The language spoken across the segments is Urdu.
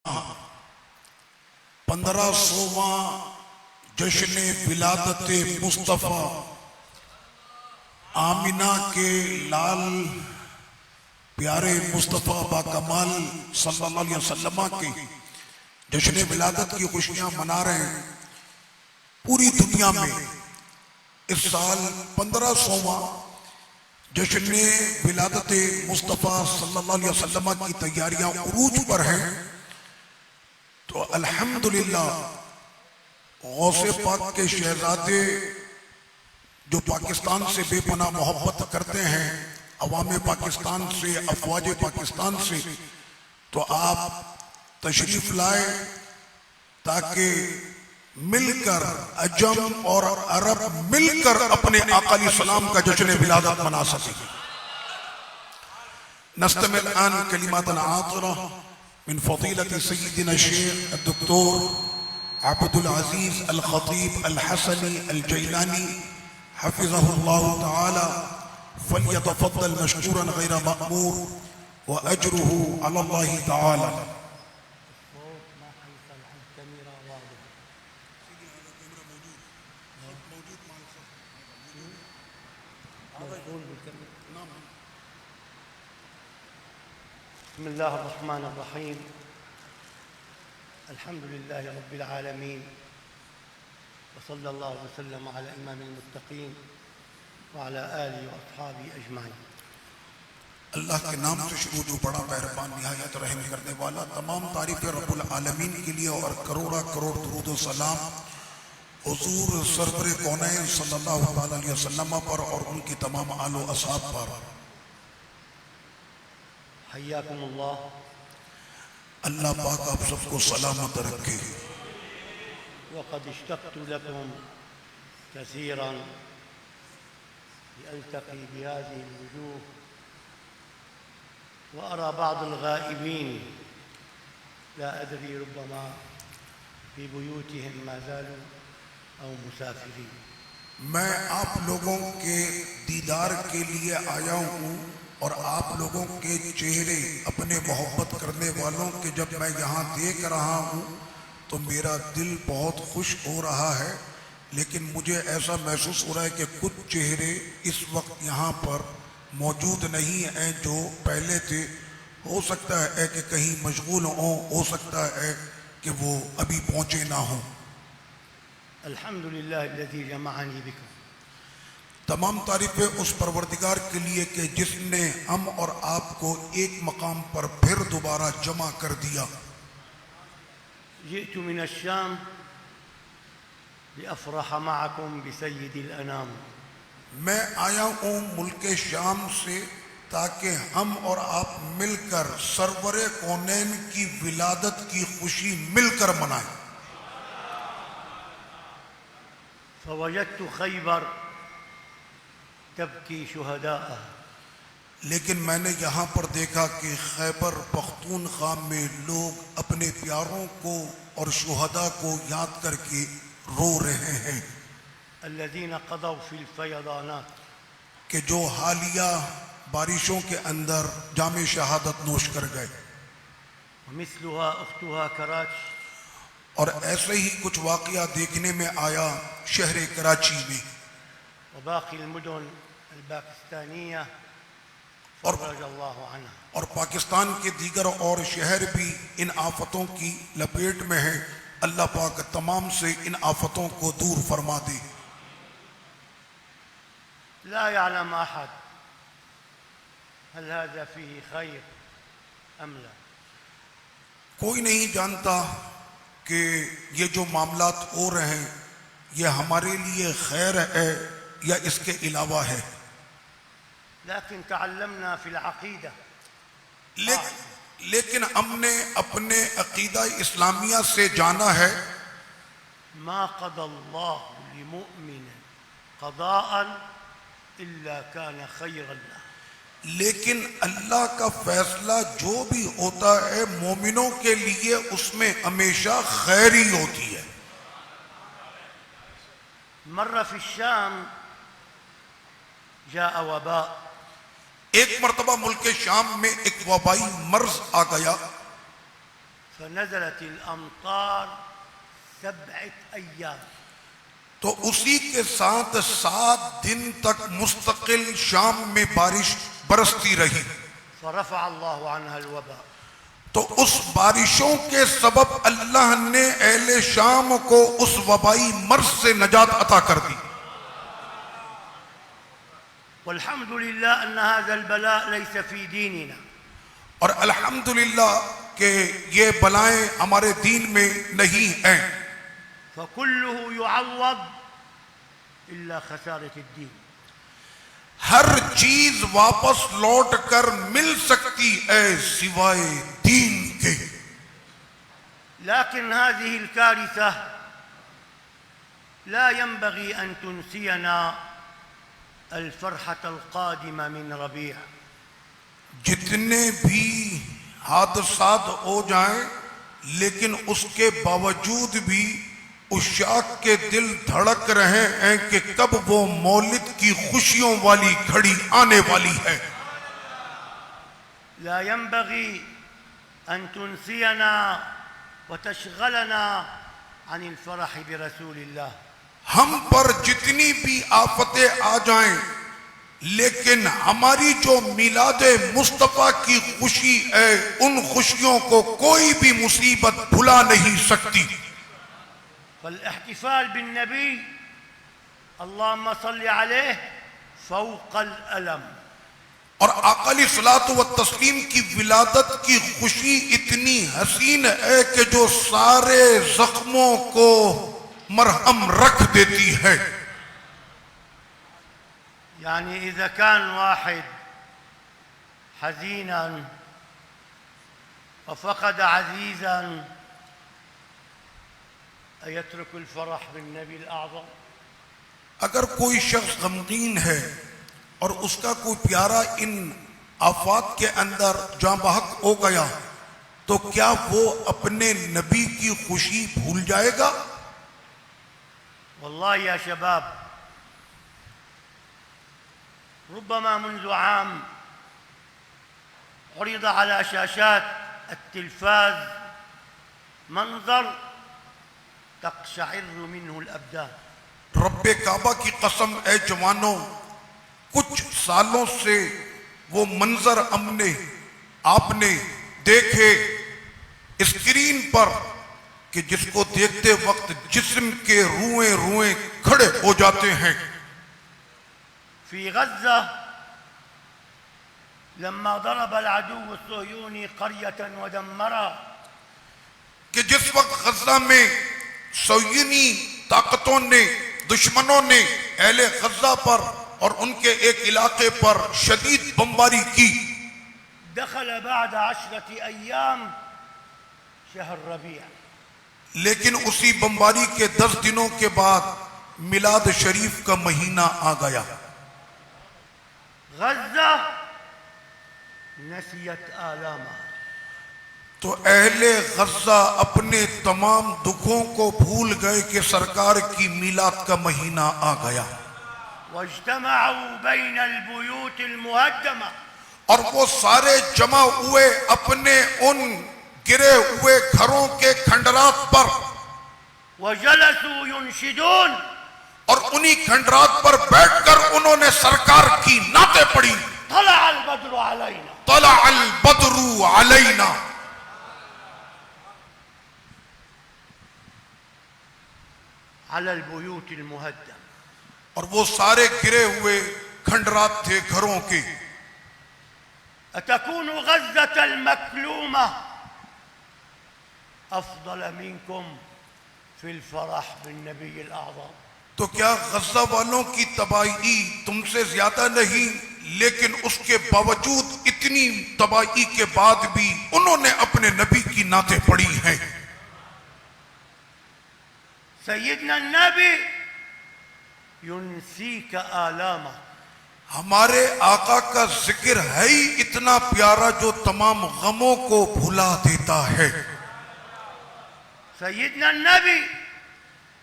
1500واں جشن ولادت مصطفیٰ آمینہ کے لال پیارے مصطفیٰ با کمال صلی اللہ علیہ وسلم کے جشن ولادت کی خوشیاں منا رہے ہیں پوری دنیا میں۔ اس سال 1500واں جشن ولادت مصطفیٰ صلی اللہ علیہ وسلم کی تیاریاں عروج پر ہیں، تو الحمدللہ غوث پاک کے شہزادے جو پاکستان سے بے پناہ محبت کرتے ہیں، عوام پاکستان سے، افواج پاکستان سے، تو آپ تشریف لائے تاکہ مل کر عجم اور عرب مل کر اپنے آقا علیہ السلام کا جشن ولادت منا سکیں۔ نستمع الآن کلمات عاطرة من فضيلة سيدنا الشيخ الدكتور عبد العزيز الخطيب الحسني الجيلاني حفظه الله تعالى، فليتفضل مشكورا غير مأمور وأجره على الله تعالى. بسم الله الرحمن الرحيم. الحمد لله رب العالمين، وصلى الله وسلم على إمام المتقين وعلى آله وأصحابه أجمعين. اللہ کے نام سے شروع جو بڑا مہربان نہایت رحم کرنے والا، تمام تعریف رب العالمین کے لیے اور کروڑا کروڑ درود و سلام حضور سرور کونین صلی اللہ علیہ وسلم پر اور ان کی تمام آل و اصحاب پر۔ حیاکم اللہ۔ اللہ پاک آپ سب کو سلامت رکھے۔ وقد اشتقت لكم كثيرا لألتقي بهذه الوجوه وأرى بعض الغائبين لا أدري ربما في بيوتهم ما زالوا أو مسافرين۔ میں آپ لوگوں کے دیدار کے لیے آیا ہوں اور آپ لوگوں کے چہرے اپنے محبت کرنے والوں کے جب میں یہاں دیکھ رہا ہوں تو میرا دل بہت خوش ہو رہا ہے، لیکن مجھے ایسا محسوس ہو رہا ہے کہ کچھ چہرے اس وقت یہاں پر موجود نہیں ہیں جو پہلے تھے۔ ہو سکتا ہے کہ کہیں مشغول ہوں، ہو سکتا ہے کہ وہ ابھی پہنچے نہ ہوں۔ الحمدللہ الذی جمعنی بکم۔ تمام تعریفیں اس پروردگار کے لیے کہ جس نے ہم اور آپ کو ایک مقام پر پھر دوبارہ جمع کر دیا۔ جئت من الشام لأفرح معكم بسید الانام۔ میں آیا ہوں ملک شام سے تاکہ ہم اور آپ مل کر سرور کونین کی ولادت کی خوشی مل کر منائیں۔ فوجدت خیبر تبکی شہداء، لیکن میں نے یہاں پر دیکھا کہ خیبر پختونخوا میں لوگ اپنے پیاروں کو اور شہداء کو یاد کر کے رو رہے ہیں، الذین قضوا فی الفیضانات، کہ جو حالیہ بارشوں کے اندر جام شہادت نوش کر گئے۔ ومثلها اختها کراچی، اور ایسے ہی کچھ واقعہ دیکھنے میں آیا شہر کراچی میں، وباقی المدن الپاکستانیہ فرج اللہ عنہ، اور پاکستان کے دیگر اور شہر بھی ان آفتوں کی لپیٹ میں ہیں۔ اللہ پاک تمام سے ان آفتوں کو دور فرما دے۔ لا يعلم احد هل هذا فيه خیر ام لا۔ کوئی نہیں جانتا کہ یہ جو معاملات ہو رہے ہیں یہ ہمارے لیے خیر ہے یا اس کے علاوہ ہے، لیکن تعلمنا فی العقیدہ، لیکن ہم نے اپنے عقیدہ اسلامیہ سے جانا ہے ما قضى اللہ لمؤمن قضاء الا كان خیرا له، لیکن اللہ کا فیصلہ جو بھی ہوتا ہے مومنوں کے لیے اس میں ہمیشہ خیر ہی ہوتی ہے۔ مر فی الشام جاء وباء، ایک مرتبہ ملک شام میں ایک وبائی مرض آ گیا، فنزلت الأمطار 7 أيام. تو اسی کے ساتھ 7 دن تک مستقل شام میں بارش برستی رہی. فرفع الله عنها الوباء. تو اس بارشوں کے سبب اللہ نے اہل شام کو اس وبائی مرض سے نجات عطا کر دی. والحمد لله أن هذا البلاء ليس في ديننا. اور الحمدللہ کہ یہ بلائیں ہمارے دین میں نہیں ہیں. فكله يعوض إلا خسارة الدين. ہر چیز واپس لوٹ کر مل سکتی ہے سوائے دین کے. لكن هذه الكارثة لا ينبغي أن تنسينا الفرحة القادمة من ربيع. جتنے بھی حادثات ہو جائیں لیکن اس کے باوجود بھی عشاق کے دل دھڑک رہے ہیں کہ کب وہ مولد کی خوشیوں والی گھڑی آنے والی ہے. لا ينبغي أن تنسينا وتشغلنا عن الفرح برسول الله. ہم پر جتنی بھی آفتیں آ جائیں لیکن ہماری جو میلاد مصطفیٰ کی خوشی ہے ان خوشیوں کو کوئی بھی مصیبت بھلا نہیں سکتی. فالاحتفال بالنبي اللهم صل عليه فوق الألم. اور آقا علیہ الصلوۃ والتسلیم کی ولادت کی خوشی اتنی حسین ہے کہ جو سارے زخموں کو مرہم رکھ دیتی ہے. يعني إذا كان واحد حزينا وفقد عزيزا أيترك الفرح بالنبي الأعظم؟ اگر کوئی شخص غمگین ہے اور اس کا کوئی پیارا ان آفات کے اندر جاں بحق ہو گیا تو کیا وہ اپنے نبی کی خوشی بھول جائے گا؟ والله يا شباب ربما منذ عام عرض على شاشات التلفاز منظر تقشعر منه الأبدان. رب کعبہ کی قسم اے جوانوں کچھ سالوں سے وہ منظر آپ نے دیکھے اسکرین پر کہ جس کو دیکھتے وقت جسم کے روئیں روئیں کھڑے ہو جاتے ہیں. في غزة لما ضرب العدو الصهيوني قرية ودمرها. کہ جس وقت غزہ میں صہیونی طاقتوں نے دشمنوں نے اہل غزہ پر اور ان کے ایک علاقے پر شدید بمباری کی. دخل بعد 10 أيام شهر ربيع. لیکن اسی بمباری کے 10 دنوں کے بعد میلاد شریف کا مہینہ آ گیا. غزة نسيت آلامها. تو اہل غزہ اپنے تمام دکھوں کو بھول گئے کہ سرکار کی میلاد کا مہینہ آ گیا. واجتمعوا بين البيوت المهدمة. اور وہ سارے جمع ہوئے اپنے ان گرے ہوئے گھروں کے کھنڈرات پر. وجلسوا ينشدون. اور انہی کھنڈرات پر بیٹھ کر انہوں نے سرکار کی نعتیں پڑھی. طلع البدر علينا. طلع البدر علینا. على البيوت المهدمة. اور وہ سارے گرے ہوئے کھنڈرات تھے گھروں کے. أتكون غزة المكلومة أفضل منكم في الفرح بالنبي الأعظم؟ تو کیا غزہ والوں کی تباہی تم سے زیادہ نہیں لیکن اس کے باوجود اتنی تباہی کے بعد بھی انہوں نے اپنے نبی کی نعتیں پڑھی ہیں. سيدنا النبي ينسيك آلامه. ہمارے آقا کا ذکر ہے ہی اتنا پیارا جو تمام غموں کو بھلا دیتا ہے. سيدنا النبي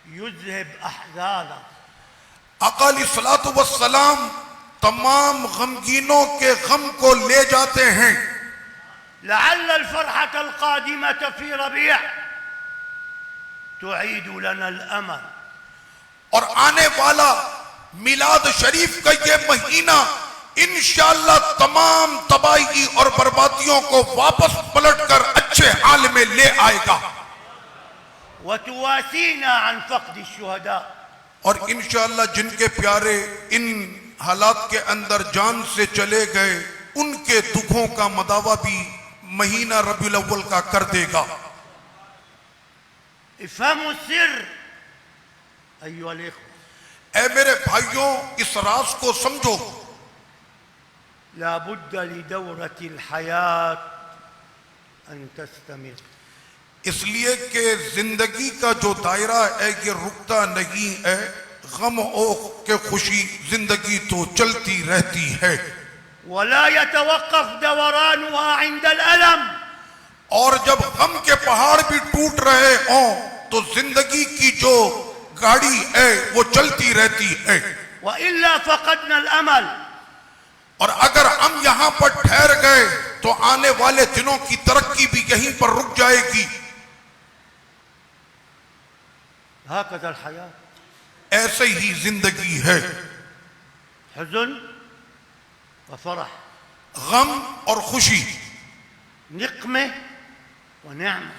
يذهب أحزانه. آقا علیہ الصلوۃ والسلام تمام غمگینوں کے غم کو لے جاتے ہیں. لعل الفرحة القادمة في ربيع تعيد لنا الأمل. اور آنے والا میلاد شریف کا یہ مہینہ انشاءاللہ تمام تباہی اور بربادیوں کو واپس پلٹ کر اچھے حال میں لے آئے گا. وتواسينا عن فقد الشهداء. اور انشاءاللہ جن کے پیارے ان حالات کے اندر جان سے چلے گئے ان کے دکھوں کا مداوع بھی مہینہ ربیع الاول کا کر دے گا. افهموا السر أيها الإخوة. اے میرے بھائیوں اس راز کو سمجھو. لا بد لدورة الحياة أن تستمر. اس لیے کہ زندگی کا جو دائرہ ہے یہ رکتا نہیں ہے. غم اوق کے خوشی زندگی تو چلتی رہتی ہے. ولا يتوقف دورانها عند الألم. اور جب غم کے پہاڑ بھی ٹوٹ رہے ہوں تو زندگی کی جو گاڑی ہے وہ چلتی رہتی ہے. وإلا فقدنا الأمل. اور اگر ہم یہاں پر ٹھہر گئے تو آنے والے دنوں کی ترقی بھی یہیں پر رک جائے گی. هكذا الحياة. ایسے ہی زندگی ہے. حزن وفرح. غم اور خوشی. نقمة ونعمة.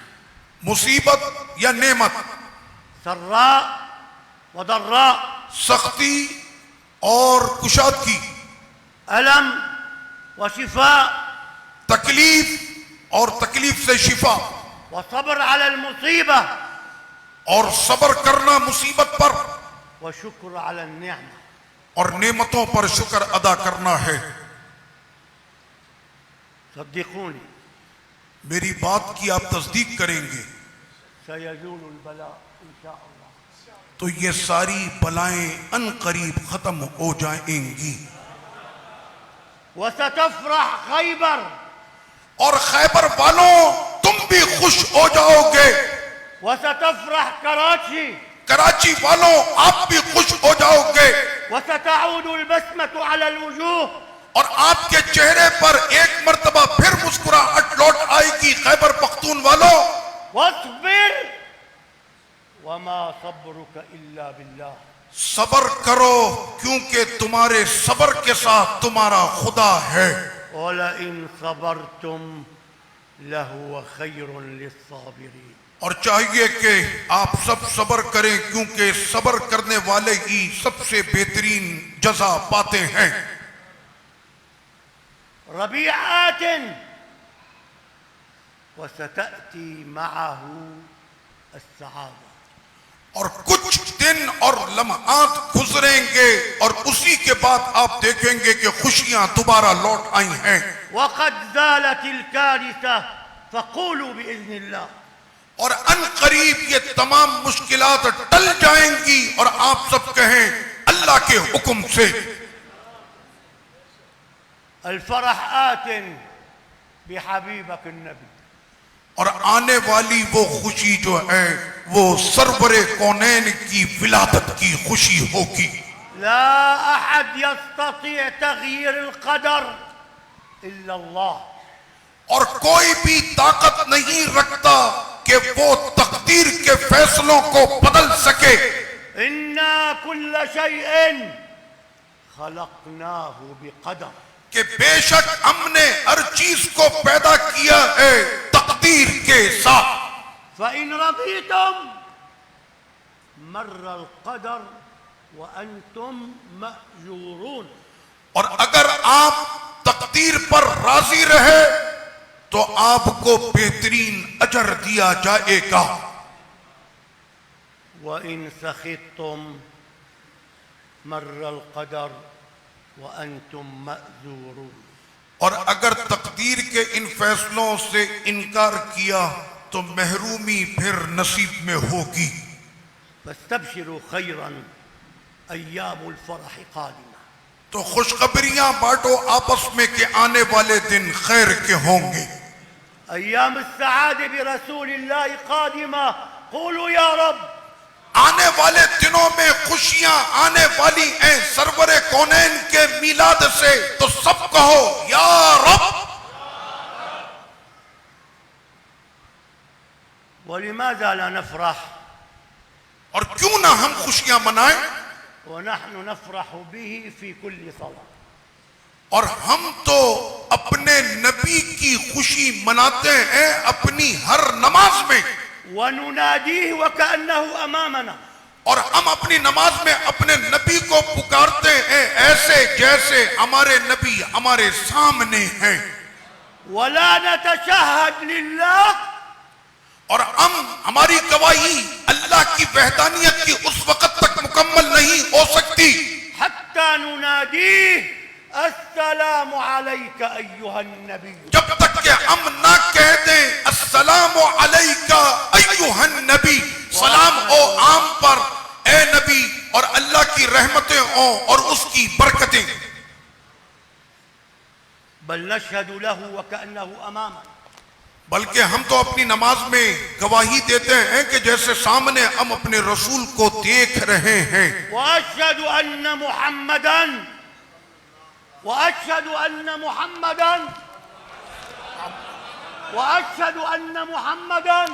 مصیبت یا نعمت. سراء وضراء. سختی اور کشادگی. ألم وشفاء. تکلیف اور تکلیف سے شفا. وصبر على المصيبة. اور صبر کرنا مصیبت پر. وشكر على النعمة. اور نعمتوں پر شکر ادا کرنا ہے. صدقوني میری بات کی آپ تصدیق کریں گے سيزول البلاء إن شاء الله. تو یہ ساری بلائیں ان قریب ختم ہو جائیں گی. وستفرح خيبر. اور خیبر والوں تم بھی خوش ہو جاؤ گے. وستفرح كراتشي. کراچی والوں آپ بھی خوش ہو جاؤ گے. وستعود البسمة على الوجوه. اور آپ کے چہرے پر ایک مرتبہ پھر مسکراہٹ لوٹ آئے گی. خیبر پختون والوں واصبر وما صبرك إلا بالله. صبر کرو کیونکہ تمہارے صبر کے ساتھ تمہارا خدا ہے. ولئن صبرتم لهو خير للصابرين. اور چاہیے کہ آپ سب صبر کریں کیونکہ صبر کرنے والے ہی سب سے بہترین جزا پاتے ہیں. ربيع آت وستأتي معه السعادة. اور کچھ دن اور لمحات گزریں گے اور اسی کے بعد آپ دیکھیں گے کہ خوشیاں دوبارہ لوٹ آئی ہیں. وقد زالت الكارثة فقولوا بإذن الله. اور ان قریب یہ تمام مشکلات ٹل جائیں گی اور آپ سب کہیں اللہ کے حکم سے. الفرح آت بحبيبك النبي. اور آنے والی وہ خوشی جو ہے وہ سرور کونین کی ولادت کی خوشی ہوگی. لا أحد يستطيع تغيير القدر إلا الله. اور کوئی بھی طاقت نہیں رکھتا کہ وہ تقدیر کے فیصلوں کو بدل سکے. إنا كل شيء خلقناه بقدر. کہ بے شک ہم نے ہر چیز کو پیدا کیا ہے تقدیر کے ساتھ. فإن رضيتم مر القدر وأنتم مأجورون. اور اگر آپ تقدیر پر راضی رہے تو آپ کو بہترین اجر دیا جائے گا. وإن سخطتم مر القدر وأنتم مأجورون. اور اگر تقدیر کے ان فیصلوں سے انکار کیا تو محرومی پھر نصیب میں ہوگی. فاستبشروا خيرا أيام الفرح قادمة. تو خوشخبریاں بانٹو آپس میں کہ آنے والے دن خیر کے ہوں گے. أيام السعادة برسول الله قادمة. قولوا يا رب. آنے والے دنوں میں خوشیاں آنے والی ہیں سرور کونین کے میلاد سے. تو سب کہو یا رب. ولماذا لا نفرح اور کیوں نہ ہم خوشیاں منائیں ونحن نفرح به في كل صلاة. اور ہم تو اپنے نبی کی خوشی مناتے ہیں اپنی ہر نماز میں ونناديه وكأنه أمامنا. اور ہم اپنی نماز میں اپنے نبی کو پکارتے ہیں ایسے جیسے ہمارے نبی ہمارے سامنے ہیں. ولا نتشهد لله اور ہماری گواہی اللہ کی وحدانیت کی اس وقت تک مکمل نہیں ہو سکتی حتى نناديه السلام عليك أيها النبي. جب تک کہ ہم نہ کہہ دیں السلام علیک ایھا النبی، سلام ہو عام پر اے نبی، اور اللہ کی رحمتیں ہوں اور اس کی برکتیں. بل نشهد له وكأنه أمامنا. بلکہ ہم تو اپنی نماز میں گواہی دیتے ہیں کہ جیسے سامنے ہم اپنے رسول کو دیکھ رہے ہیں. وأشهد أن محمدا وأشهد أن محمدا وأشهد أن محمدا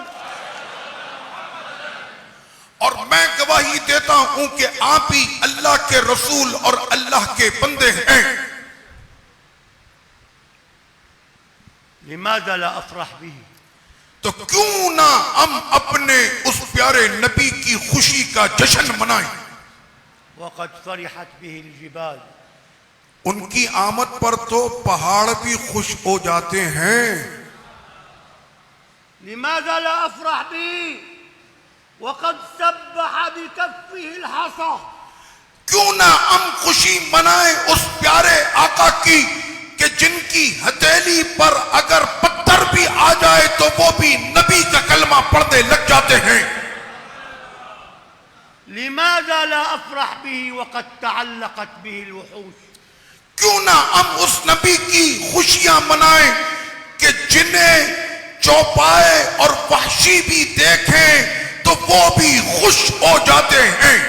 اور میں گواہی دیتا ہوں کہ آپ ہی اللہ کے رسول اور اللہ کے بندے ہیں. لماذا لا أفرح به؟ تو کیوں نہ ہم اپنے اس پیارے نبی کی خوشی کا جشن منائیں. وقد فرحت به الجبال. ان کی آمد پر تو پہاڑ بھی خوش ہو جاتے ہیں. لماذا لا أفرح به وقد سبح بكفه الحصى؟ کیوں نہ ہم خوشی منائیں اس پیارے آقا کی کہ جن کی ہتھیلی پر اگر پتھر بھی آ جائے تو وہ بھی نبی کا کلمہ پڑھنے لگ جاتے ہیں. لماذا لا أفرح به وقد تعلقت به الوحوش؟ کیوں نہ ہم اس نبی کی خوشیاں منائیں کہ جنہیں چوپائے اور وحشی بھی دیکھیں تو وہ بھی خوش ہو جاتے ہیں.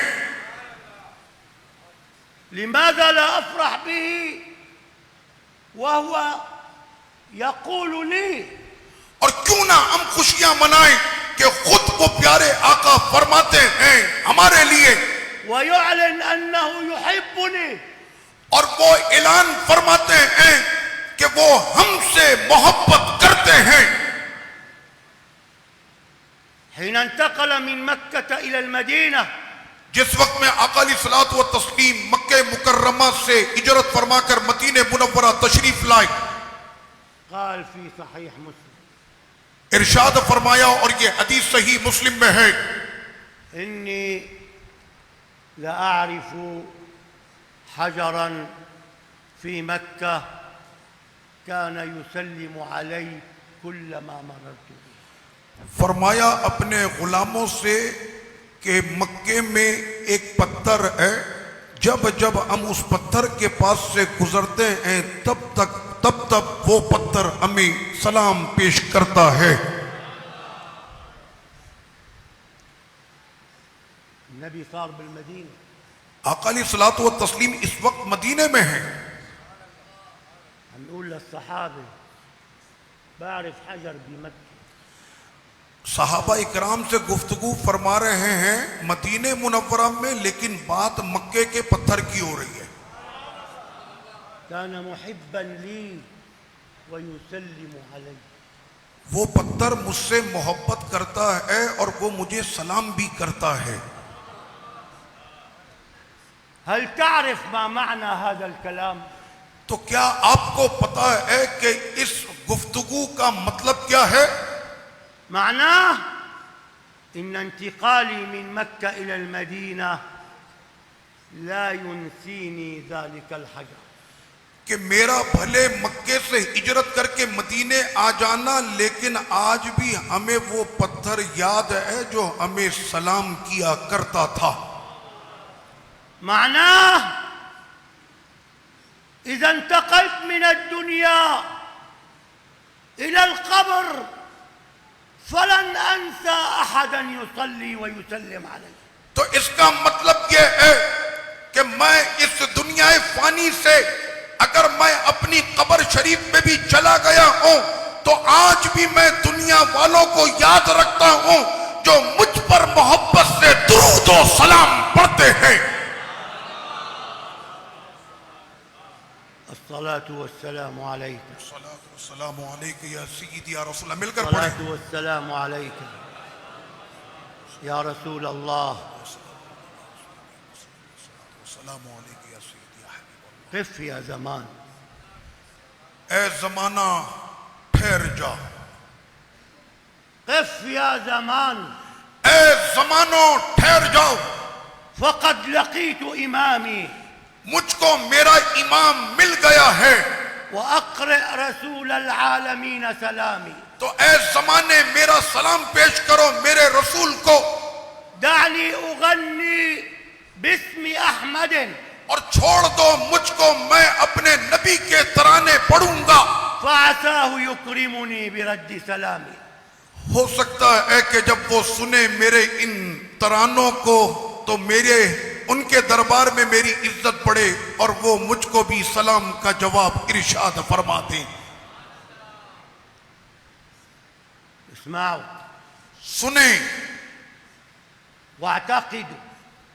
لماذا لا أفرح به وهو يقول لي؟ اور کیوں نہ ہم خوشیاں منائیں کہ خود وہ پیارے آقا فرماتے ہیں ہمارے لیے ويعلن أنه يحبني. اور وہ اعلان فرماتے ہیں کہ وہ ہم سے محبت کرتے ہیں. حين انتقل من مكة إلى المدينة جس وقت میں آقا علیہ الصلوۃ والتسلیم مکہ مکرمہ سے ہجرت فرما کر مدینہ منورہ تشریف لائے، قال في صحيح مسلم ارشاد فرمایا اور یہ حدیث صحیح مسلم میں ہے، إني لأعرف حجرا في مكة كان يسلم علي كلما مررت به. فرمایا اپنے غلاموں سے کہ مکے میں ایک پتھر ہے، جب جب ہم اس پتھر کے پاس سے گزرتے ہیں تب وہ پتھر ہمیں سلام پیش کرتا ہے. النبي صار بالمدينة. آقا علیہ الصلوۃ والتسلیم اس وقت مدینے میں ہیں. نقول للصحابة بعرف حجر بمكة. صحابہ اکرام سے گفتگو فرما رہے ہیں مدینہ منورہ میں، لیکن بات مکے کے پتھر کی ہو رہی ہے. كان محبا لي ويسلم علي. وہ پتھر مجھ سے محبت کرتا ہے اور وہ مجھے سلام بھی کرتا ہے. هل تعرف ما معنى هذا الكلام؟ تو کیا آپ کو پتا ہے کہ اس گفتگو کا مطلب کیا ہے؟ معناه إن انتقالي من مكة إلى المدينة لا ينسيني ذلك الحجر. کہ میرا بھلے مکے سے ہجرت کر کے مدینے آ جانا، لیکن آج بھی ہمیں وہ پتھر یاد ہے جو ہمیں سلام کیا کرتا تھا. معناه إذا انتقلت من الدنيا إلى القبر فلن أنسى أحدا يصلي ويسلم عليه. تو اس کا مطلب یہ ہے کہ میں اس دنیا فانی سے اگر میں اپنی قبر شریف میں بھی چلا گیا ہوں تو آج بھی میں دنیا والوں کو یاد رکھتا ہوں جو مجھ پر محبت سے درود و سلام پڑھتے ہیں. الصلاة والسلام عليك. الصلاۃ والسلام علیک یا سیدی یا رسول اللہ. مل کر پڑھیں. الصلاة والسلام عليك يا رسول الله. السلام علیک یا سیدی یا حبیب اللہ. قف يا زمان. اے زمانہ ٹھہر جا. قف يا زمان. اے زمانوں ٹھہر جاؤ. فقد لقيت إمامي. مجھ کو میرا امام مل گیا ہے. وأقرئ رسول العالمين سلامي. تو اے زمانے میرا سلام پیش کرو میرے رسول کو. دعني أغني باسم أحمد. اور چھوڑ دو مجھ کو، میں اپنے نبی کے ترانے پڑھوں گا. فعساه يكرمني برد سلامي. ہو سکتا ہے کہ جب وہ سنے میرے ان ترانوں کو تو میرے ان کے دربار میں میری عزت بڑھے اور وہ مجھ کو بھی سلام کا جواب ارشاد فرما دیں. اسمعوا سنیں واعتقدوا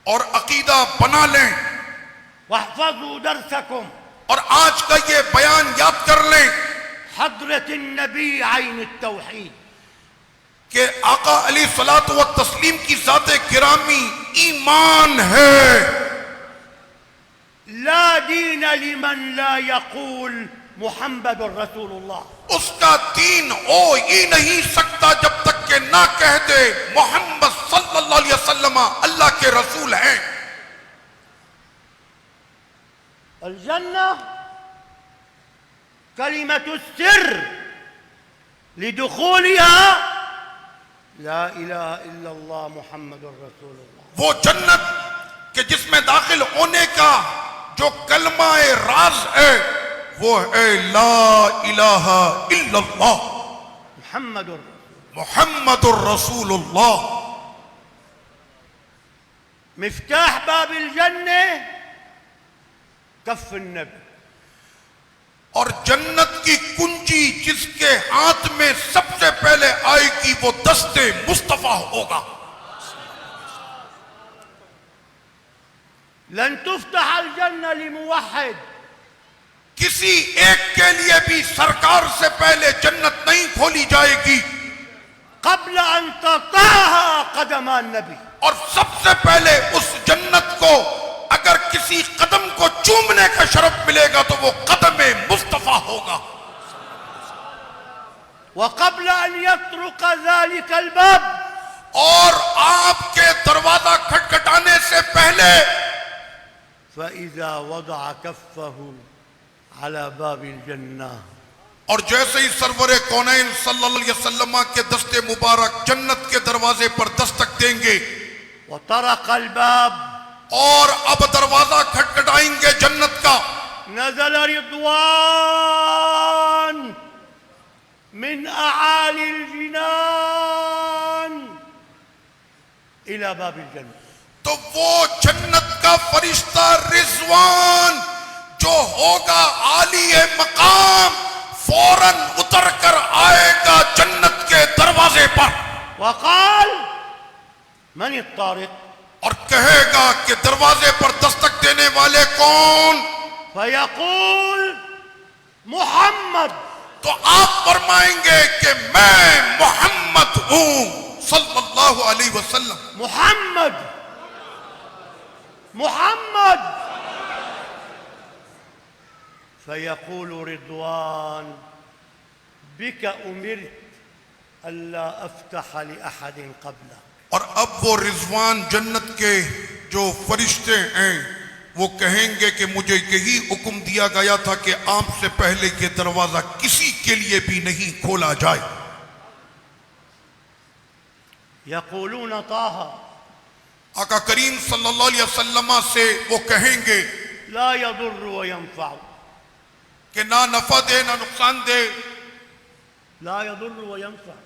اور عقیدہ بنا لیں واحفظوا درسكم. اور آج کا یہ بیان یاد کر لیں حضرة النبي عين التوحيد. کہ آقا علیہ الصلوۃ والتسلیم کی ذات گرامی ایمان ہے. لا دين لمن لا يقول محمد رسول الله. اس کا دین ہو ہی نہیں سکتا جب تک کہ نہ کہہ دے محمد صلی اللہ علیہ وسلم اللہ کے رسول ہیں. الجنة كلمة السر لدخولها لا إله إلا الله محمد رسول الله. وہ جنت کہ جس میں داخل ہونے کا جو کلمہ راز ہے وہ ہے لا الہ الا اللہ محمد رسول. محمد الرسول اللہ. مفتاح باب الجنة كف النبي. اور جنت کی کنجی جس کے ہاتھ میں سب سے پہلے آئے گی وہ دست مصطفیٰ ہوگا. لن تفتح الجنة لموحد. کسی ایک کے لیے بھی سرکار سے پہلے جنت نہیں کھولی جائے گی قبل أن تطاها قدم النبي. اور سب سے پہلے اس جنت کو اگر کسی قدم کو چومنے کا شرف ملے گا تو وہ قدم مصطفیٰ ہوگا. وقبل أن يطرق ذلك الباب اور آپ کے دروازہ کھٹکھٹانے سے پہلے فإذا وضع كفه على باب الجنة اور جیسے ہی سرور کونین صلی اللہ علیہ وسلم کے دست مبارک جنت کے دروازے پر دستک دیں گے وطرق الباب اور اب دروازہ کھٹکھٹائیں گے جنت کا نزل رضوان من أعالي الجنان إلى باب الجنة. تو وہ جنت کا فرشتہ رضوان جو ہوگا عالی مقام فوراً اتر کر آئے گا جنت کے دروازے پر وقال من الطارق. اور کہے گا کہ دروازے پر دستک دینے والے کون؟ فيقول محمد. تو آپ فرمائیں گے کہ میں محمد ہوں صلی اللہ علیہ وسلم. محمد محمد. فيقول رضوان بك أمرت ألا أفتح لأحد قبلك. اور اب وہ رضوان جنت کے جو فرشتے ہیں وہ کہیں گے کہ مجھے یہی حکم دیا گیا تھا کہ آپ سے پہلے یہ دروازہ کسی کے لیے بھی نہیں کھولا جائے. يقولون طه آقا کریم صلی اللہ علیہ وسلم سے وہ کہیں گے لا يضر وينفع. کہ نہ نفع دے نہ نقصان دے. لا يضر وينفع.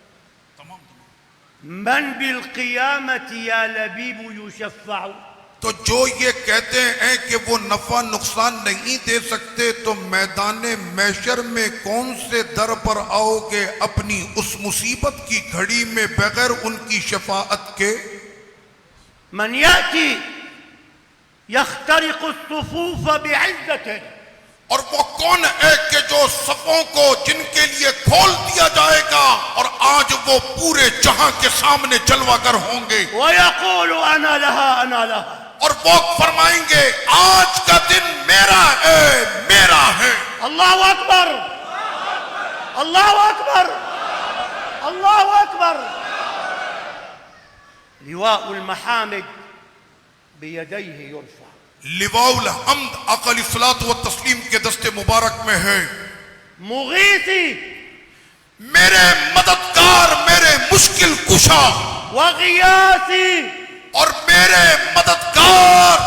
تمام. من بالقيامة يا لبيب يشفع. تو جو یہ کہتے ہیں کہ وہ نفع نقصان نہیں دے سکتے تو میدان محشر میں کون سے در پر آؤ گے اپنی اس مصیبت کی گھڑی میں بغیر ان کی شفاعت کے؟ من يأتي يخترق الصفوف بعزته، اور وہ کون ہے کہ جو صفوں کو جن کے لیے کھول دیا جائے گا اور آج وہ پورے جہاں کے سامنے جلوہ گر ہوں گے، ويقول أنا لها أنا لها. اور وہ فرمائیں گے آج کا دن میرا ہے میرا ہے۔ الله أكبر، الله أكبر، الله أكبر. لواء المحامد بيديه يرفع. لواء الحمد آقا علیہ الصلوۃ والتسلیم کے دست مبارک میں ہے۔ مغيثي میرے مددگار، میرے مشکل کشا وغياثي، اور میرے مددگار،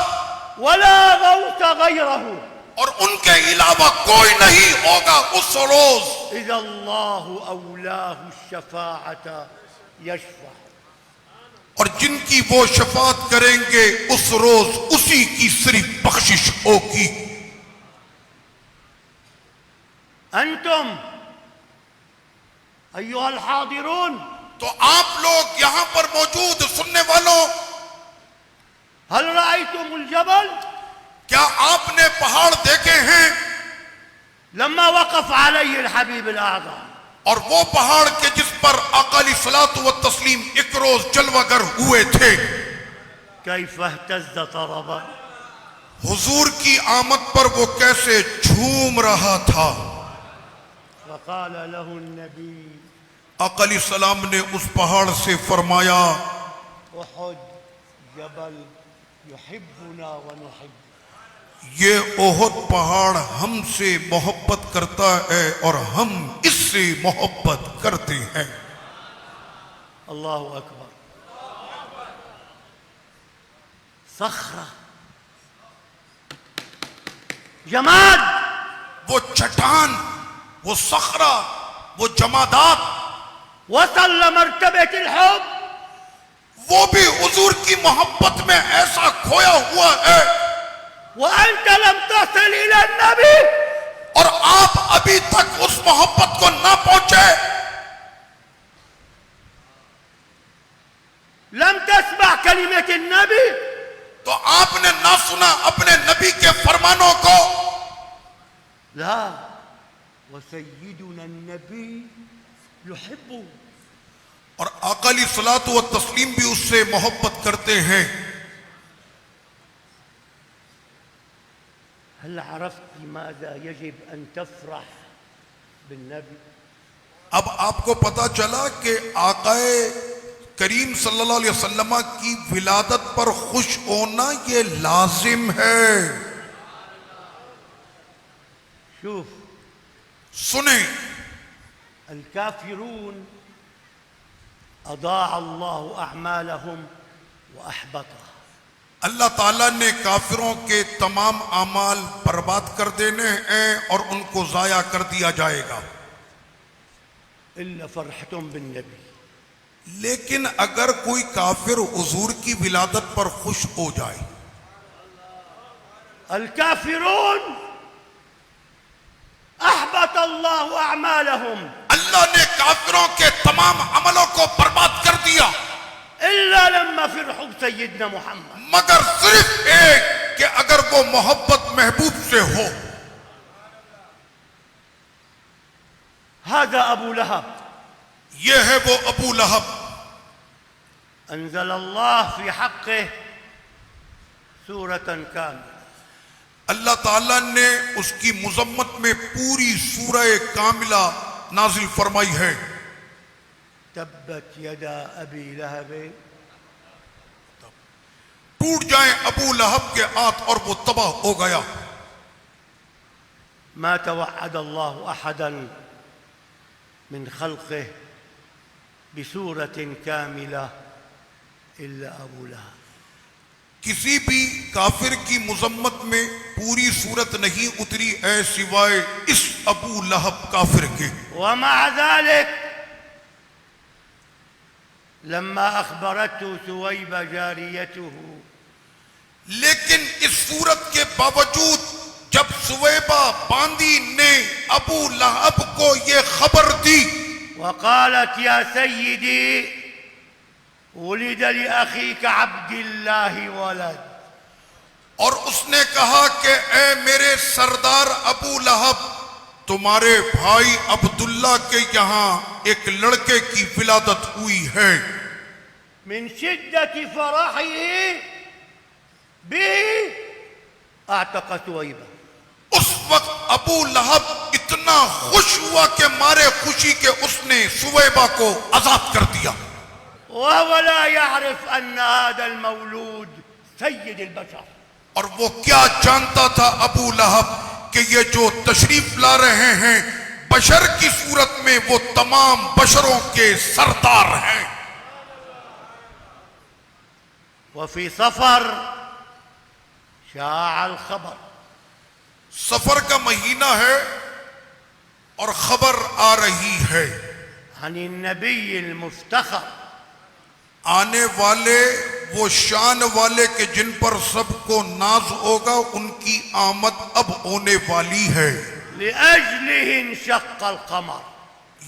ولا غوث غيره. اور ان کے علاوہ کوئی نہیں ہوگا اس روز۔ إذا الله أولاه الشفاعة يشفع. اور جن کی وہ شفاعت کریں گے اس روز اسی کی صرف بخشش ہوگی۔ أنتم أيها الحاضرون، تو آپ لوگ یہاں پر موجود سننے والوں، هل رأيتم الجبل کیا آپ نے پہاڑ دیکھے ہیں؟ لما وقف عليه الحبيب الأعظم؟ اور وہ پہاڑ کے جس پر آقا علیہ الصلوۃ والتسلیم ایک روز جلوہ گر ہوئے تھے، كيف اهتز طربا. حضور کی آمد پر وہ کیسے جھوم رہا تھا۔ وقال له النبي آقا علیہ السلام نے اس پہاڑ سے فرمایا أحد جبل يحبنا ونحب. یہ احد پہاڑ ہم سے محبت کرتا ہے اور ہم اس سے محبت کرتے ہیں۔ الله أكبر. صخرة، جماد، وہ چٹان، وہ صخرہ، وہ جمادات، وصل لمرتبة الحب. وہ بھی حضور کی محبت میں ایسا کھویا ہوا ہے، وأنت لم تصل إلى النبي. اور آپ ابھی تک اس محبت کو نہ پہنچے، لم تسمع كلمة النبي. تو آپ نے نہ سنا اپنے نبی کے فرمانوں کو۔ لا، وسيدنا النبي يحبه. اور آقا علیہ الصلوۃ والتسلیم بھی اس سے محبت کرتے ہیں۔ هل عرفت ماذا يجب أن تفرح بالنبي؟ اب آپ کو پتا چلا کہ آقا کریم صلی اللہ علیہ وسلم کی ولادت پر خوش ہونا یہ لازم ہے۔ شوف، سنیں، الكافرون أضاع الله أعمالهم وأحبطها. اللہ تعالیٰ نے کافروں کے تمام اعمال برباد کر دینے ہیں اور ان کو ضائع کر دیا جائے گا، إلا فرحتم بالنبي. لیکن اگر کوئی کافر حضور کی ولادت پر خوش ہو جائے، الكافرون أحبط الله أعمالهم اللہ نے کافروں کے تمام عملوں کو برباد کر دیا، إلا لما فرحوا بسيدنا محمد. مگر صرف ایک کہ اگر وہ محبت محبوب سے ہو۔ هذا أبو لهب. یہ ہے وہ ابو لہب۔ أنزل الله في حقه سورة كاملة. اللہ تعالیٰ نے اس کی مذمت میں پوری سورہ کاملہ نازل فرمائی ہے۔ تبت يدا أبي لهب. ٹوٹ جائیں ابو لہب کے ہاتھ اور وہ تباہ ہو گیا۔ ما توعد الله أحدا من خلقه بسورة كاملة إلا أبو لهب. کسی بھی کافر کی مذمت میں پوری صورت نہیں اتری ہے سوائے اس ابو لہب کافر کے۔ ومع ذلك لما أخبرته ثويبة جاريته لیکن اس صورت کے باوجود جب سویبہ باندی نے ابو لہب کو یہ خبر دی وقالت يا سيدي ولد لأخيك عبد الله ولد، اور اس نے کہا کہ اے میرے سردار ابو لہب، تمہارے بھائی عبداللہ کے یہاں ایک لڑکے کی ولادت ہوئی ہے۔ من شدة فرحه به اعتق ثويبة۔ اس وقت ابو لہب اتنا خوش ہوا کہ مارے خوشی کے اس نے سویبہ کو آزاد کر دیا، وهو لا يعرف أن هذا المولود سيد البشر۔ اور وہ کیا جانتا تھا ابو لہب کہ یہ جو تشریف لا رہے ہیں بشر کی صورت میں وہ تمام بشروں کے سردار ہیں۔ وفي صفر شاع الخبر، سفر کا مہینہ ہے اور خبر آ رہی ہے عن النبي المفتخر، آنے والے وہ شان والے کہ جن پر سب کو ناز ہوگا، ان کی آمد اب ہونے والی ہے۔ لأجله انشق القمر،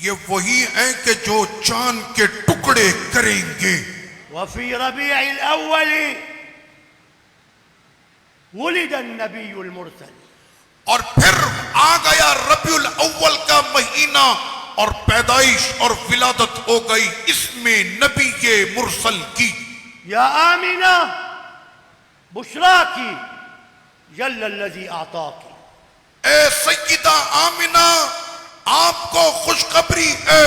یہ وہی ہیں کہ جو چاند کے ٹکڑے کریں گے۔ وفي ربيع الأول ولد النبي المرسل، اور پھر آ گیا ربیع الاول کا مہینہ اور پیدائش اور ولادت ہو گئی اس میں نبی مرسل کی۔ يا آمنة بشراك جل الذي أعطاك، اے سیدہ آمنہ، آپ کو خوشخبری ہے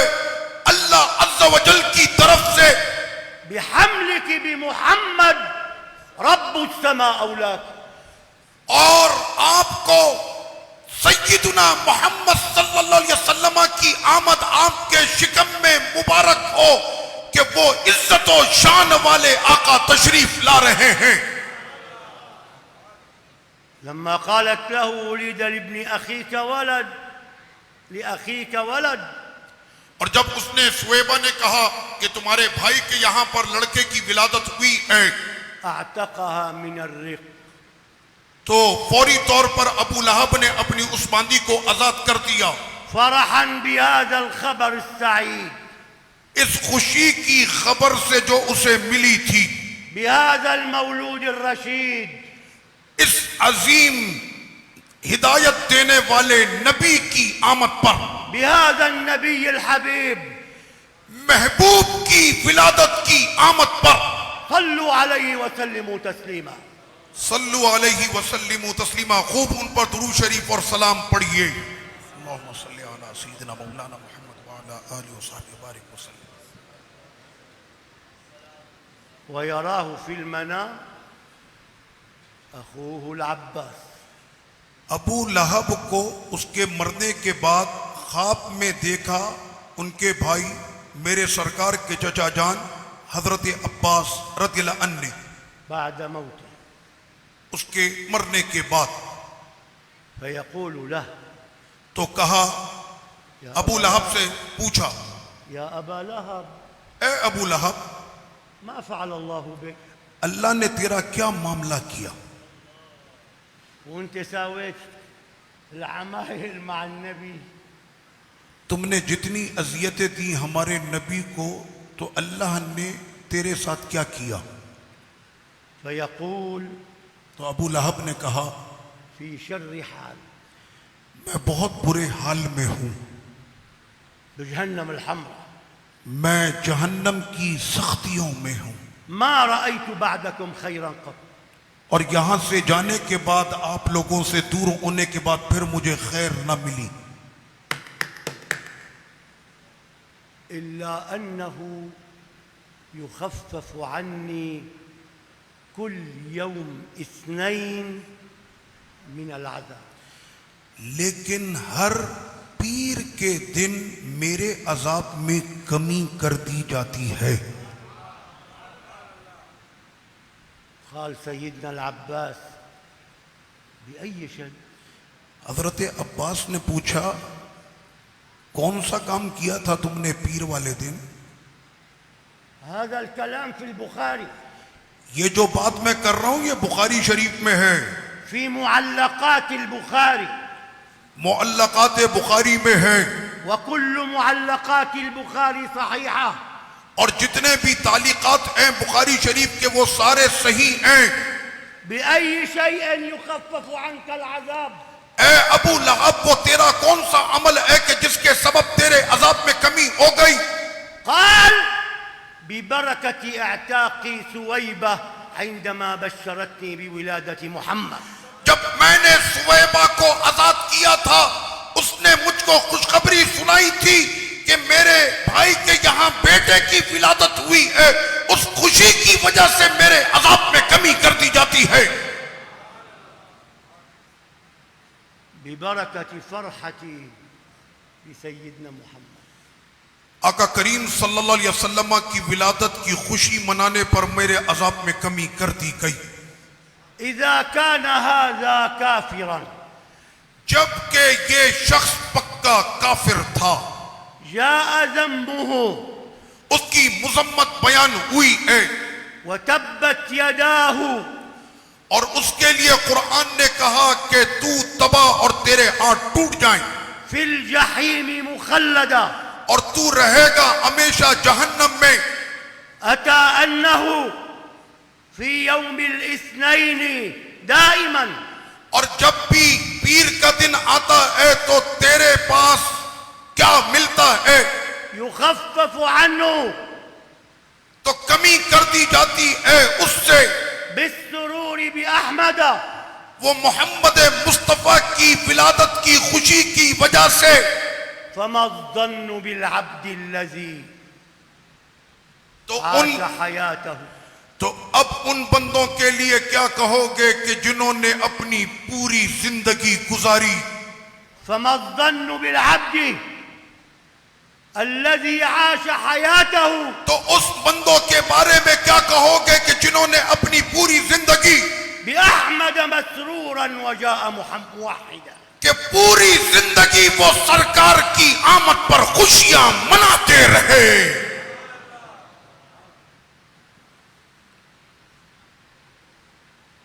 اللہ عز و جل کی طرف سے، بحملك بمحمد رب السماء أولاك، اور آپ کو سیدنا محمد صلی اللہ علیہ وسلم کی آمد آپ کے شکم میں مبارک ہو کہ وہ عزت و شان والے آقا تشریف لا رہے ہیں۔ لما قالت له ولد لابن أخيك ولد، لأخيك ولد، اور جب اس نے سویبہ نے کہا کہ تمہارے بھائی کے یہاں پر لڑکے کی ولادت ہوئی ہے، اعتقها من الرق، تو فوری طور پر ابو لہب نے اپنی اس باندی کو آزاد کر دیا، فرحا بهذا الخبر السعيد، اس خوشی کی خبر سے جو اسے ملی تھی، بهذا المولود الرشيد، اس عظیم ہدایت دینے والے نبی کی آمد پر، بهذا النبي الحبيب، محبوب کی ولادت کی آمد پر، صلوا عليه وسلموا تسليما۔ صلو علیہ وسلم تسلیما، خوب ان پر درود شریف اور سلام پڑھیے۔ اللہم صلی علی سیدنا مولانا محمد وعلا آلہ وصحبہ بارک وسلم۔ ويراه في المنام أخوه العباس، ابو لہب کو اس کے مرنے کے بعد خواب میں دیکھا ان کے بھائی میرے سرکار کے چچا جان حضرت عباس رضی اللہ عنہ نے، بعد موته، اس کے مرنے کے بعد، فيقول له تو کہا ابو لہب سے پوچھا، يا أبا لهب اے ابو لہب، ما فعل الله بك؟ اللہ نے تیرا کیا معاملہ کیا؟ وانت ساويت العمايل مع النبي، تم نے جتنی اذیتیں دی ہمارے نبی کو تو اللہ نے تیرے ساتھ کیا کیا؟ فيقول تو ابو لہب نے کہا في شر حال، میں بہت برے حال میں ہوں، بجهنم الحمراء، میں جہنم کی سختیوں میں ہوں، ما رأيت بعدكم خيرا قط، اور یہاں سے جانے کے بعد آپ لوگوں سے دور ہونے کے بعد پھر مجھے خیر نہ ملی، إلا أنه يخفف عني كل يوم 2 من العذاب، لیکن ہر پیر کے دن میرے عذاب میں کمی کر دی جاتی ہے۔ قال سيدنا العباس بأي شيء؟ حضرت عباس نے پوچھا کون سا کام کیا تھا تم نے پیر والے دن؟ هذا الكلام في البخاري، یہ جو بات میں کر رہا ہوں یہ بخاری شریف میں ہے، في معلقات البخاري، معلقات بخاری میں ہے، وكل معلقات البخاري صحيحة. اور جتنے بھی تعلیقات ہیں بخاری شریف کے وہ سارے صحیح ہیں. بأي شيء يخفف عنك العذاب؟ اے ابو لہب وہ تیرا کون سا عمل ہے کہ جس کے سبب تیرے عذاب میں کمی ہو گئی؟ قال ببركة اعتاقي ثويبة عندما بشرتني بولادة محمد. جب میں نے سویبہ کو آزاد کیا تھا اس نے مجھ کو خوشخبری سنائی تھی کہ میرے بھائی کے یہاں بیٹے کی ولادت ہوئی ہے، اس خوشی کی وجہ سے میرے عذاب میں کمی کر دی جاتی ہے. ببركة فرحتي بسيدنا محمد. آقا کریم صلی اللہ علیہ وسلم کی ولادت کی خوشی منانے پر میرے عذاب میں کمی کر دی گئی. إذا كان هذا كافرا جبکہ یہ شخص پکا کافر تھا، جاء ذنبه اس کی مذمت بیان ہوئی ہے، وتبت يداه اور اس کے لیے قرآن نے کہا کہ تو تباہ اور تیرے ہاتھ ٹوٹ جائیں في الجحيم مخلدا. اور تو رہے گا ہمیشہ جہنم میں. أتى أنه في يوم الاثنين دائما اور جب بھی پیر کا دن آتا ہے تو تیرے پاس کیا ملتا ہے؟ يخفف عنه تو کمی کر دی جاتی ہے اس سے. بالسرور بأحمد. وہ محمد مصطفیٰ کی ولادت کی خوشی کی وجہ سے. فما الظن بالعبد الذي تو عاش حياته. تو اب ان بندوں کے لیے کیا کہو گے کہ جنہوں نے اپنی پوری زندگی گزاری. فما الظن بالعبد الذي عاش حياته. تو اس بندوں کے بارے میں کیا کہو گے کہ جنہوں نے اپنی پوری زندگی بأحمد مسرورا وجاء محمد واحدا. کہ پوری زندگی وہ سرکار کی آمد پر خوشیاں مناتے رہے.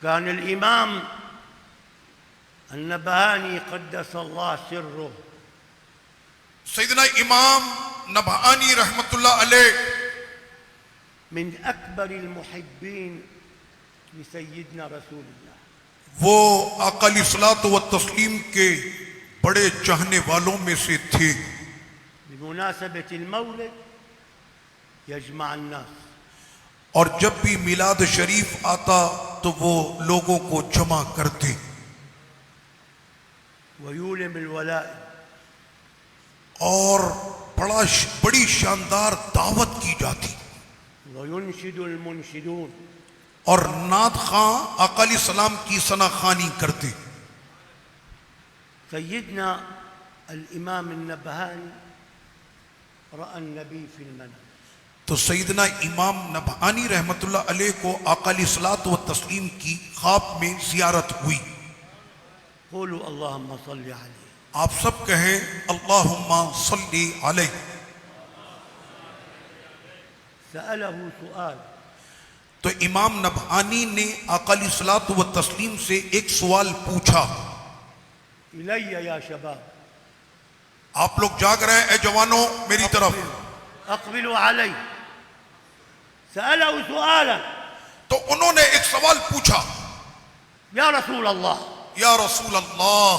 كان الإمام النبهاني قدس الله سره سیدنا امام نبہانی رحمت اللہ علیہ من أكبر المحبين لسيدنا رسول الله. وہ آقا علیہ الصلوۃ والتسلیم کے بڑے چاہنے والوں میں سے تھے. بمناسبة المولد يجمع الناس. اور جب بھی میلاد شریف آتا تو وہ لوگوں کو جمع کرتے ويولم الولائم. اور بڑی شاندار دعوت کی جاتی وينشد المنشدون. اور نعت خواں آقا علیہ السلام کی ثنا خوانی کرتے. سيدنا الإمام النبهاني رأى النبي في المنام. تو سیدنا امام نبہانی رحمت اللہ علیہ کو آقا علیہ الصلوۃ والتسلیم کی خواب میں زیارت ہوئی. قولوا اللهم صل عليه. آپ سب کہیں اللہم صلی علیہ. سأله سؤال. تو امام نبہانی نے آقا علیہ الصلوۃ والتسلیم سے ایک سوال پوچھا. إلي يا شباب. آپ لوگ جاگ رہے ہیں اے جوانوں میری طرف. أقبلوا علي. سأله سؤالا. تو انہوں نے ایک سوال پوچھا. يا رسول الله یا رسول اللہ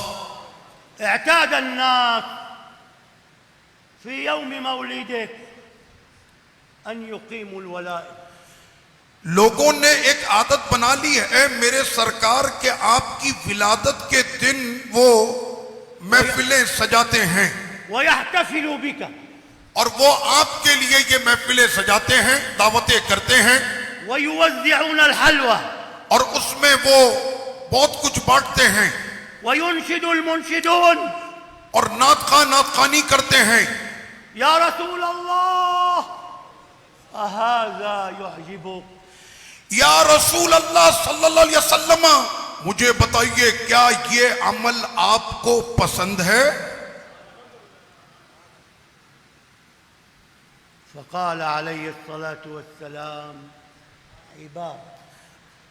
اعتاد الناس في يوم مولدك أن يقيموا الولائم. لوگوں نے ایک عادت بنا لی ہے میرے سرکار کے آپ کی ولادت کے دن وہ محفلیں سجاتے ہیں ويحتفلوا بك. اور وہ آپ کے لیے یہ محفلیں سجاتے ہیں، دعوتیں کرتے ہیں ويوزعون الحلوى. اور اس میں وہ بہت کچھ بانٹتے ہیں وينشد المنشدون. اور نعت خواں نعت خوانی کرتے ہیں. يا رسول الله أهذا يعجبك؟ یا رسول اللہ صلی اللہ علیہ وسلم مجھے بتائیے کیا یہ عمل آپ کو پسند ہے؟ فقال عليه الصلاة والسلام عباد.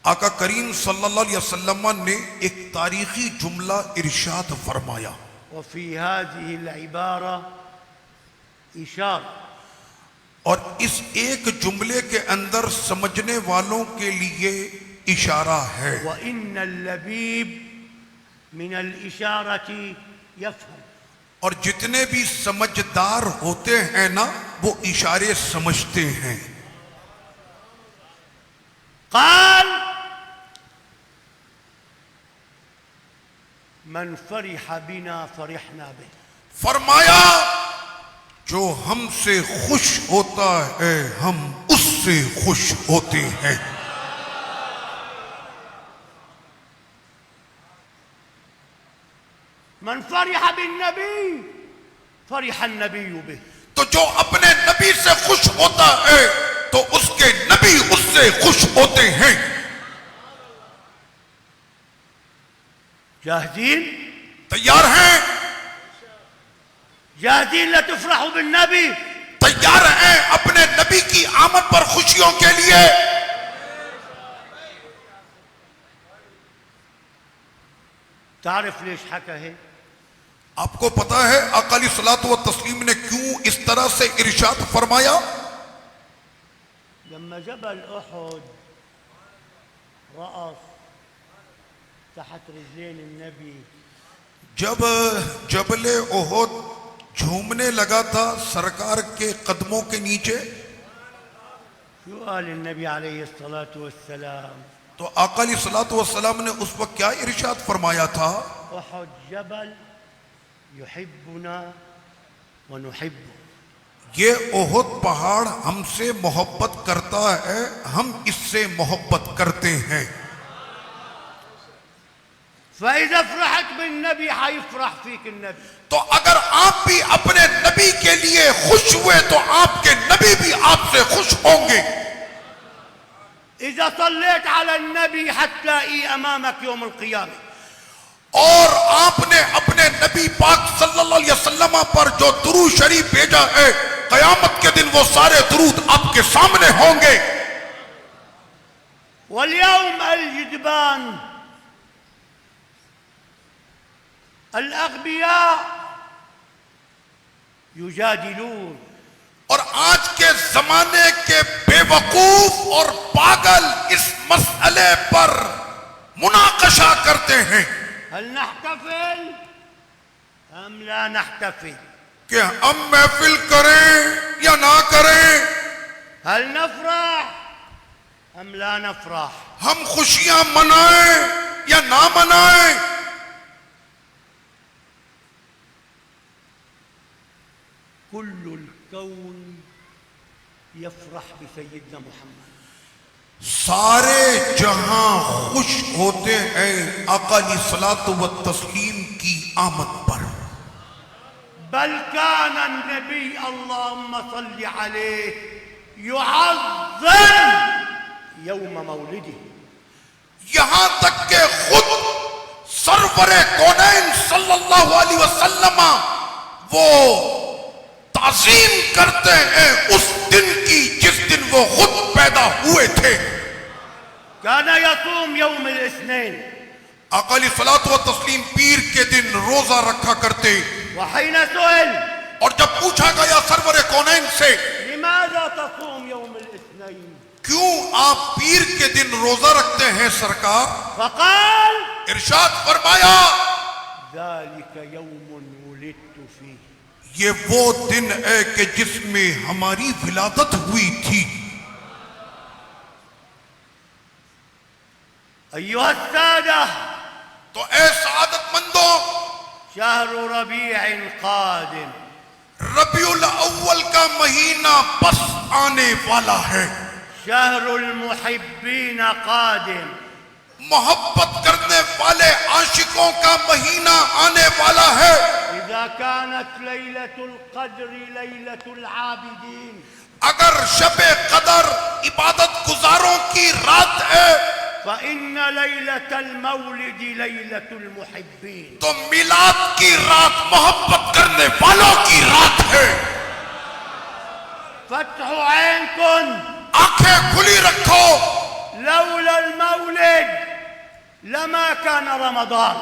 آقا کریم صلی اللہ علیہ وسلم نے ایک تاریخی جملہ ارشاد فرمایا، وفي هذه العبارة إشارة اور اس ایک جملے کے اندر سمجھنے والوں کے لیے اشارہ ہے۔ وإن اللبيب من الإشارة يفهم، اور جتنے بھی سمجھدار ہوتے ہیں نا وہ اشارے سمجھتے ہیں۔ قال من فرح بنا فرحنا به، فرمایا جو ہم سے خوش ہوتا ہے ہم اس سے خوش ہوتے ہیں۔ من فرح بالنبي فرح النبي به، تو جو اپنے نبی سے خوش ہوتا ہے تو اس کے نبی اس سے خوش ہوتے ہیں۔ جاهزين؟ تیار ہیں؟ جاهزين لتفرحوا بالنبي؟ تیار ہیں اپنے نبی کی آمد پر خوشیوں کے لیے؟ تعرف ليش حكى هيك؟ آپ کو پتا ہے آقا علیہ الصلوۃ والتسلیم نے کیوں اس طرح سے ارشاد فرمایا؟ لما جبل أحد رأس تحت رجلين النبي، جب جبل احد جھومنے لگا تھا سرکار کے قدموں کے نیچے، شو قال النبي عليه الصلاة والسلام؟ تو آقا علیہ الصلوۃ والسلام نے اس وقت کیا ارشاد فرمایا تھا؟ أحد جبل يحبنا ونحبه، یہ احد پہاڑ ہم سے محبت کرتا ہے، ہم اس سے محبت کرتے ہیں۔ فإذا فرحت بالنبي حيفرح فيك النبي، تو اگر آپ بھی اپنے نبی کے لیے خوش ہوئے تو آپ کے نبی بھی آپ سے خوش ہوں گے۔ إذا صليت على النبي حتلاقيه أمامك يوم القيامة، اور آپ نے اپنے نبی پاک صلی اللہ علیہ وسلم پر جو درود شریف بھیجا ہے، قیامت کے دن وہ سارے درود آپ کے سامنے ہوں گے۔ واليوم الجدبان الأغبياء يجادلون، اور آج کے زمانے کے بے وقوف اور پاگل اس مسئلے پر مناقشہ کرتے ہیں هل نحتفل أم لا نحتفل؟ کہ ہم محفل کریں یا نہ کریں، هل نفرح أم لا نفرح؟ ہم خوشیاں منائیں یا نہ منائیں۔ كل الكون يفرح بسيدنا محمد، سارے جہاں خوش ہوتے ہیں آقا علیہ الصلوۃ والتسلیم کی آمد پر۔ بل كان النبي اللهم صل عليه يعظم يوم مولده، یہاں تک کہ خود سرور کونین صلی اللہ علیہ وسلم وہ تعظیم کرتے ہیں اس دن کی جس دن وہ خود پیدا ہوئے تھے۔ كان يصوم يوم الاثنين، آقا علیہ الصلوۃ والتسلیم پیر کے دن روزہ رکھا کرتے، وحين سئل اور جب پوچھا گیا سرور کونین سے لماذا تصوم يوم الاثنين، کیوں آپ پیر کے دن روزہ رکھتے ہیں سرکار، فقال ارشاد فرمایا ذلك يوم ولدت فيه، یہ وہ دن ہے کہ جس میں ہماری ولادت ہوئی تھی۔ أيها السادة، تو اے سعادت مندوں، شهر ربيع قادم، ربیع الاول کا مہینہ بس آنے والا ہے، شهر المحبين قادم، محبت کرنے والے عاشقوں کا مہینہ آنے والا ہے۔ إذا كانت ليلة القدر ليلة العابدين، اگر شب قدر عبادت گزاروں کی رات ہے فإن ليلة المولد ليلة المحبين، تو میلاد کی رات محبت کرنے والوں کی رات ہے۔ فتحوا عينكم، آنکھیں کھلی رکھو، لولا المولد لما كان رمضان.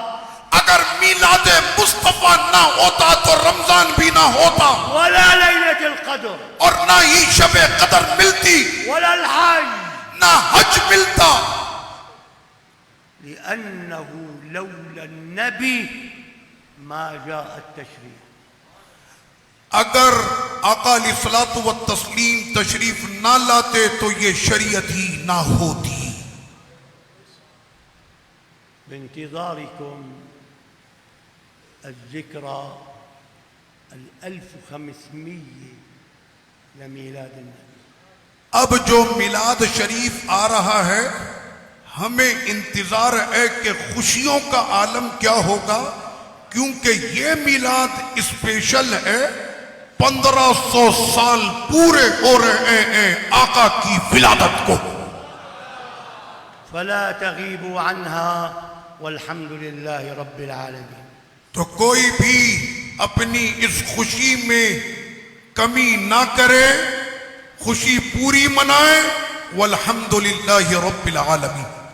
اگر میلاد مصطفیٰ نہ ہوتا تو رمضان بھی نہ ہوتا، ولا ليلة القدر. اور نہ ہی شب قدر ملتی، ولا الحج. نہ حج ملتا، لأنه لولا النبي ما جاء التشريع. اگر آقا علیہ الصلوۃ والتسلیم تشریف نہ لاتے تو یہ شریعت ہی نہ ہوتی۔ بانتظاركم الذكرى 1500 لميلاد النبي. اب جو میلاد شریف آ رہا ہے ہمیں انتظار ہے کہ خوشیوں کا عالم کیا ہوگا، کیونکہ یہ میلاد اسپیشل ہے، 1500 سال پورے ہو رہے ہیں آقا کی ولادت کو۔ فلا تغيبوا عنها والحمد لله رب العالمين. تو کوئی بھی اپنی اس خوشی میں کمی نہ کرے، خوشی پوری منائے، والحمد للہ رب العالمین۔